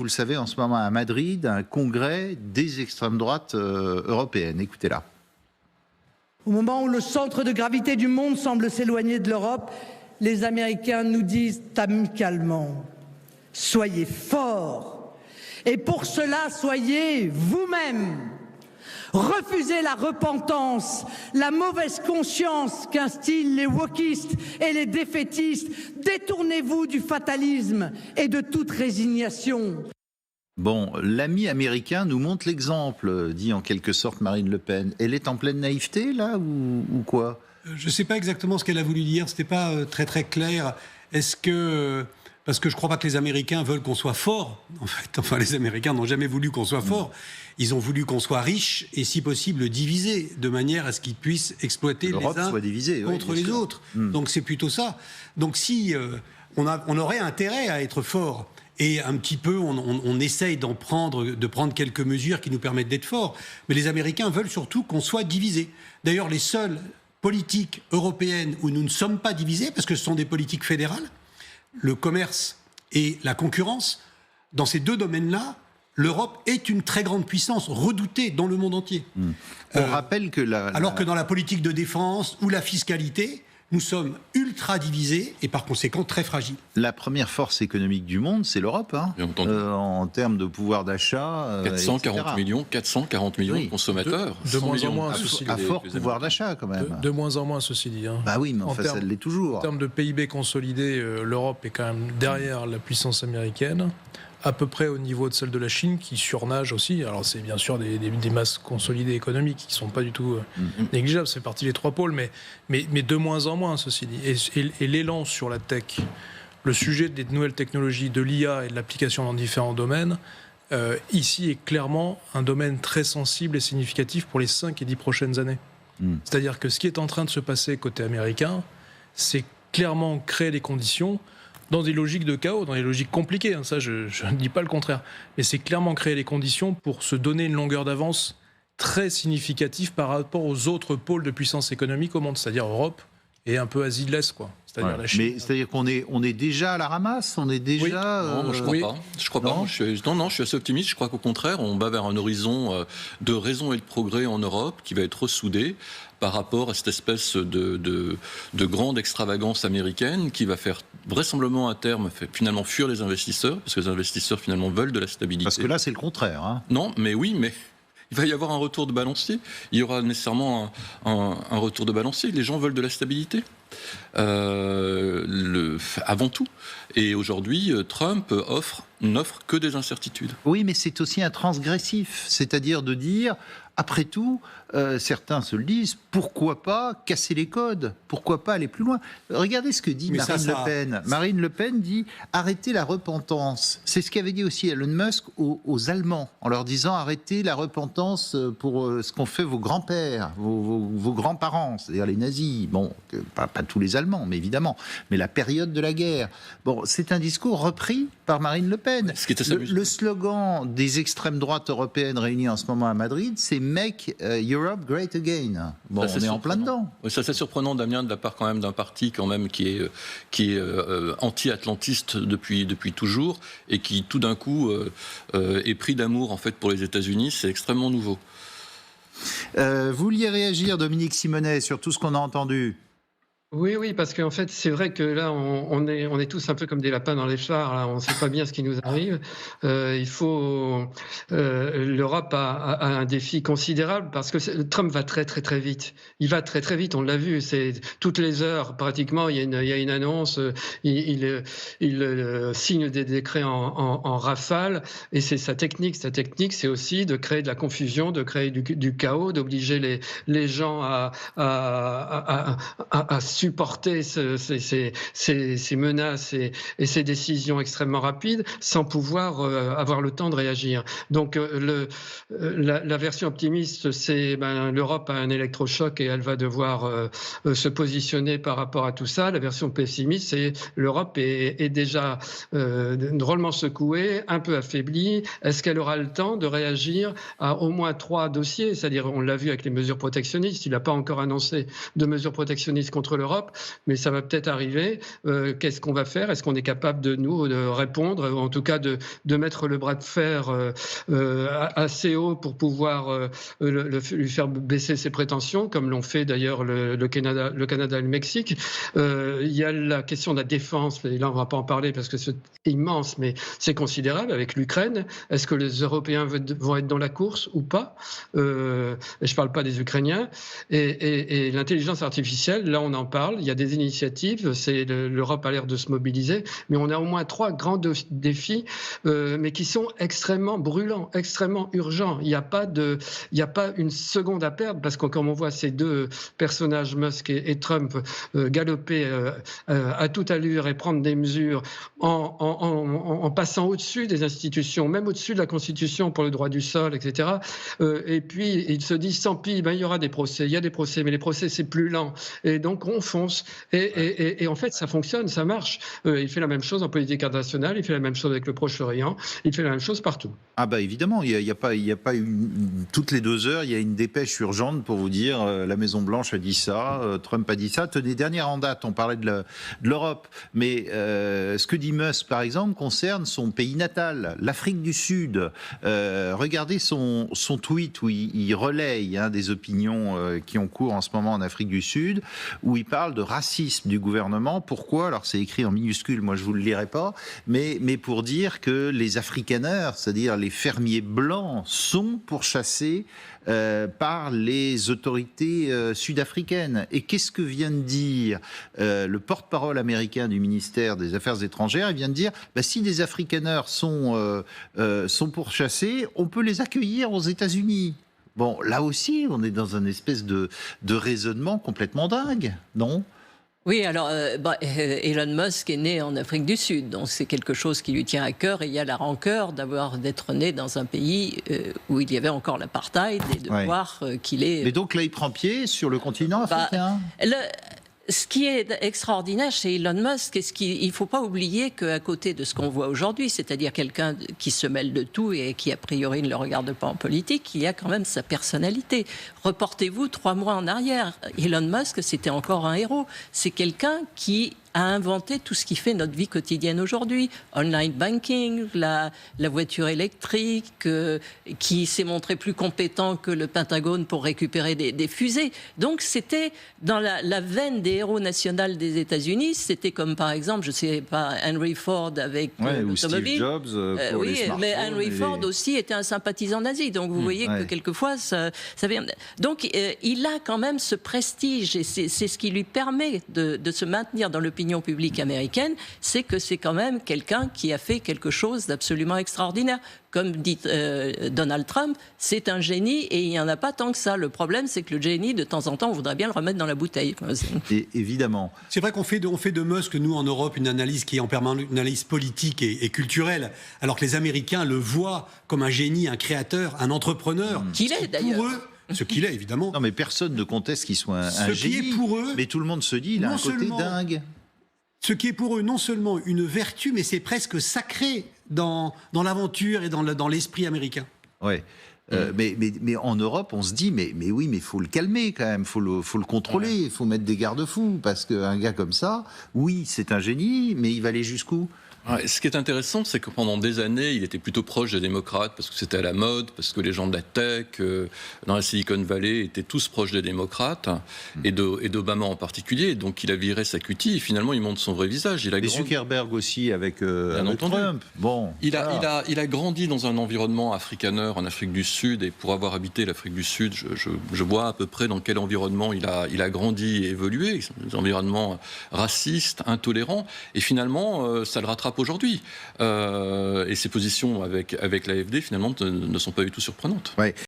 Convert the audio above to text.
Vous le savez, en ce moment à Madrid, un congrès des extrêmes droites européennes. Écoutez-la. Au moment où le centre de gravité du monde semble s'éloigner de l'Europe, les Américains nous disent amicalement « Soyez forts et pour cela, soyez vous-même ». Refusez la repentance, la mauvaise conscience qu'instillent les wokistes et les défaitistes. Détournez-vous du fatalisme et de toute résignation. Bon, l'ami américain nous montre l'exemple, dit en quelque sorte Marine Le Pen. Elle est en pleine naïveté, là, ou quoi ? Je ne sais pas exactement ce qu'elle a voulu dire, ce n'était pas très très clair. Est-ce que... Parce que je ne crois pas que les Américains veulent qu'on soit fort, en fait. Enfin, les Américains n'ont jamais voulu qu'on soit fort. Ils ont voulu qu'on soit riche et, si possible, divisé, de manière à ce qu'ils puissent exploiter les uns contre les autres. Donc c'est plutôt ça. Donc si on aurait intérêt à être fort, et un petit peu, on essaye de prendre quelques mesures qui nous permettent d'être forts. Mais les Américains veulent surtout qu'on soit divisés. D'ailleurs, les seules politiques européennes où nous ne sommes pas divisés, parce que ce sont des politiques fédérales, le commerce et la concurrence, dans ces deux domaines-là, l'Europe est une très grande puissance, redoutée dans le monde entier. On rappelle que alors que dans la politique de défense ou la fiscalité, nous sommes ultra divisés et par conséquent très fragiles. La première force économique du monde, c'est l'Europe, hein, en termes de pouvoir d'achat. 440 millions de consommateurs. De moins en moins, à fort pouvoir d'achat, quand même. De moins en moins, ceci dit. Hein. Bah oui, mais enfin, ça l'est toujours. En termes de PIB consolidé, l'Europe est quand même derrière la puissance américaine, à peu près au niveau de celle de la Chine, qui surnage aussi. Alors c'est bien sûr des masses consolidées économiques qui ne sont pas du tout négligeables, c'est partie des trois pôles, mais de moins en moins, ceci dit. Et l'élan sur la tech, le sujet des nouvelles technologies, de l'IA et de l'application dans différents domaines, ici est clairement un domaine très sensible et significatif pour les 5 et 10 prochaines années. C'est-à-dire que ce qui est en train de se passer côté américain, c'est clairement créer les conditions dans des logiques de chaos, dans des logiques compliquées, hein, ça je ne dis pas le contraire, mais c'est clairement créer les conditions pour se donner une longueur d'avance très significative par rapport aux autres pôles de puissance économique au monde, c'est-à-dire Europe et un peu Asie de l'Est, quoi. C'est-à-dire la Chine. Mais c'est-à-dire qu'on est déjà à la ramasse, on est déjà... Oui. Non, moi, je crois pas. Je crois pas. Je suis assez optimiste. Je crois qu'au contraire, on va vers un horizon de raison et de progrès en Europe qui va être ressoudé par rapport à cette espèce de grande extravagance américaine qui va faire vraisemblablement à terme finalement fuir les investisseurs, parce que les investisseurs finalement veulent de la stabilité. Parce que là, c'est le contraire. Hein. Non, mais oui, mais... Il va y avoir un retour de balancier. Il y aura nécessairement un retour de balancier. Les gens veulent de la stabilité. Avant tout. Et aujourd'hui, Trump n'offre que des incertitudes. Oui, mais c'est aussi un transgressif. C'est-à-dire de dire, après tout, certains se le disent, pourquoi pas casser les codes ? Pourquoi pas aller plus loin ? Regardez ce que dit Marine Le Pen. Marine Le Pen dit, arrêtez la repentance. C'est ce qu'avait dit aussi Elon Musk aux Allemands, en leur disant, arrêtez la repentance pour ce qu'ont fait vos grands-pères, vos grands-parents, c'est-à-dire les nazis. Bon, pas tous les Allemands, mais évidemment. Mais la période de la guerre. Bon, c'est un discours repris par Marine Le Pen. Le slogan des extrêmes droites européennes réunies en ce moment à Madrid, c'est « Make Europe Great Again ». Bon, on est en plein dedans. Oui, ça c'est surprenant, Damien, de la part quand même d'un parti quand même qui est anti-atlantiste depuis toujours et qui tout d'un coup est pris d'amour en fait pour les États-Unis. C'est extrêmement nouveau. Vous vouliez réagir, Dominique Simonet, sur tout ce qu'on a entendu ? Oui, parce qu'en fait, c'est vrai que là, on est tous un peu comme des lapins dans les phares. Là, on ne sait pas bien ce qui nous arrive. L'Europe a un défi considérable parce que Trump va très très très vite. Il va très très vite. On l'a vu. C'est toutes les heures pratiquement. Il y a une annonce. Il signe des décrets en rafale. Et c'est sa technique. Sa technique, c'est aussi de créer de la confusion, de créer du chaos, d'obliger les gens à supporter ces menaces et ces décisions extrêmement rapides sans pouvoir avoir le temps de réagir. Donc la version optimiste, c'est l'Europe a un électrochoc et elle va devoir se positionner par rapport à tout ça. La version pessimiste, c'est l'Europe est déjà drôlement secouée, un peu affaiblie. Est-ce qu'elle aura le temps de réagir à au moins 3 dossiers ? C'est-à-dire, on l'a vu avec les mesures protectionnistes, il n'a pas encore annoncé de mesures protectionnistes contre l'Europe. l'Europe, mais ça va peut-être arriver. Qu'est-ce qu'on va faire? Est-ce qu'on est capable de répondre, en tout cas de mettre le bras de fer assez haut pour pouvoir lui faire baisser ses prétentions, comme l'ont fait d'ailleurs le Canada et le Mexique. Il y a la question de la défense, et là on ne va pas en parler parce que c'est immense, mais c'est considérable avec l'Ukraine. Est-ce que les Européens vont être dans la course ou pas? Je ne parle pas des Ukrainiens. Et l'intelligence artificielle, là on en parle, il y a des initiatives, l'Europe a l'air de se mobiliser, mais on a au moins 3 grands défis, mais qui sont extrêmement brûlants, extrêmement urgents. Il n'y a pas une seconde à perdre, parce que comme on voit ces deux personnages, Musk et Trump, galoper à toute allure et prendre des mesures en passant au-dessus des institutions, même au-dessus de la Constitution pour le droit du sol, etc. Et puis ils se disent, tant pis, il y aura des procès, il y a des procès, mais les procès c'est plus lent. Et donc on fonce. Et en fait ça fonctionne, ça marche. Il fait la même chose en politique internationale, il fait la même chose avec le Proche-Orient, il fait la même chose partout. Ah bah évidemment, il y a pas toutes les 2 heures, il y a une dépêche urgente pour vous dire la Maison-Blanche a dit ça, Trump a dit ça. Tenez, dernière en date, on parlait de l'Europe, mais ce que dit Musk par exemple concerne son pays natal, l'Afrique du Sud. Regardez son tweet où il relaye des opinions qui ont cours en ce moment en Afrique du Sud, où il parle de racisme du gouvernement. Pourquoi? Alors c'est écrit en minuscule, moi je vous le lirai pas, mais pour dire que les afrikaners, c'est-à-dire les fermiers blancs, sont pourchassés par les autorités sud-africaines. Et qu'est-ce que vient de dire le porte-parole américain du ministère des Affaires étrangères? Il vient de dire, si des afrikaners sont pourchassés, on peut les accueillir aux États-Unis. Bon, là aussi, on est dans une espèce de raisonnement complètement dingue, non ? Oui, alors Elon Musk est né en Afrique du Sud, donc c'est quelque chose qui lui tient à cœur, et il y a la rancœur d'être né dans un pays où il y avait encore l'apartheid et de voir qu'il est... Mais donc là, il prend pied sur le continent africain. Ce qui est extraordinaire chez Elon Musk, il ne faut pas oublier qu'à côté de ce qu'on voit aujourd'hui, c'est-à-dire quelqu'un qui se mêle de tout et qui a priori ne le regarde pas en politique, il y a quand même sa personnalité. Reportez-vous 3 mois en arrière, Elon Musk, c'était encore un héros. C'est quelqu'un qui a inventé tout ce qui fait notre vie quotidienne aujourd'hui. Online banking, la voiture électrique, qui s'est montré plus compétent que le Pentagone pour récupérer des fusées. Donc c'était dans la veine des héros nationaux des États-Unis. C'était comme par exemple, je ne sais pas, Henry Ford avec l'automobile. Steve Jobs pour les smartphones. Mais Henry Ford aussi était un sympathisant nazi. Donc vous voyez que quelquefois ça vient. Donc il a quand même ce prestige, et c'est ce qui lui permet de se maintenir dans l'opinion publique américaine, c'est que c'est quand même quelqu'un qui a fait quelque chose d'absolument extraordinaire. Comme dit Donald Trump, c'est un génie, et il n'y en a pas tant que ça. Le problème, c'est que le génie, de temps en temps, on voudrait bien le remettre dans la bouteille. Et évidemment. C'est vrai qu'on fait de Musk, nous, en Europe, une analyse qui est en permanence une analyse politique et culturelle, alors que les Américains le voient comme un génie, un créateur, un entrepreneur. Qu'il est, d'ailleurs. Ce qu'il est, évidemment. Non, mais personne ne conteste qu'il soit un génie. Qui est pour eux, mais tout le monde se dit, il a un côté dingue. Ce qui est pour eux non seulement une vertu, mais c'est presque sacré dans l'aventure et dans l'esprit américain. Ouais. Mais en Europe, on se dit, mais oui, mais il faut le calmer quand même, faut le contrôler, il faut mettre des garde-fous, parce qu'un gars comme ça, oui, c'est un génie, mais il va aller jusqu'où ? Ouais, ce qui est intéressant, c'est que pendant des années, il était plutôt proche des démocrates, parce que c'était à la mode, parce que les gens de la tech, dans la Silicon Valley, étaient tous proches des démocrates, et d'Obama en particulier. Donc il a viré sa cutie, et finalement il montre son vrai visage. Et Zuckerberg aussi, avec Trump. Bon, il a grandi dans un environnement afrikaner en Afrique du Sud, et pour avoir habité l'Afrique du Sud, je vois à peu près dans quel environnement il a grandi et évolué, un environnement raciste, intolérant, et finalement ça le rattrape aujourd'hui. Et ses positions avec l'AfD, finalement, ne sont pas du tout surprenantes. Ouais.